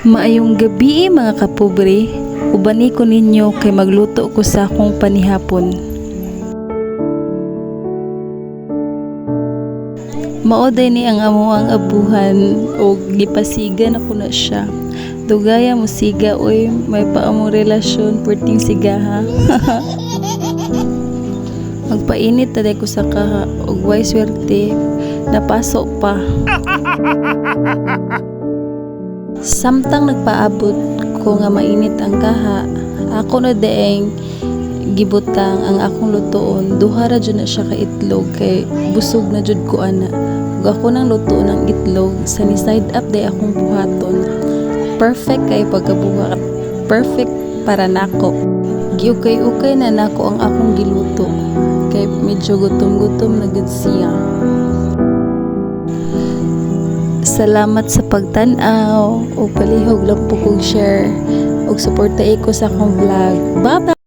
Maayong gabi mga kapobre, ubani ko ninyo kay magluto ko sa akong panihapon. Maoday ni ang amuang abuhan o gipasigan ako na siya. Dugaya mo siga oy, may paamong relasyon perting siga ha. Magpainit taday ko sa kaha og way swerte napasok pa. Samtang nagpaabot ko nga mainit ang kaha, ako na daeng gibutang ang akong lutoon. Duha ra jud na siya ka itlog kay busog na jud ko ana. Ug ako nang luto ng itlog sa ni side up day akong buhaton. Perfect kay pagkabuhat. Perfect para nako. Giukay-ukay na nako ang akong giluto kay medyo gutom-gutom na gud siya. Salamat sa pagtan-aw o palihog lang po kong share og suporta ko sa akong vlog. Bye-bye!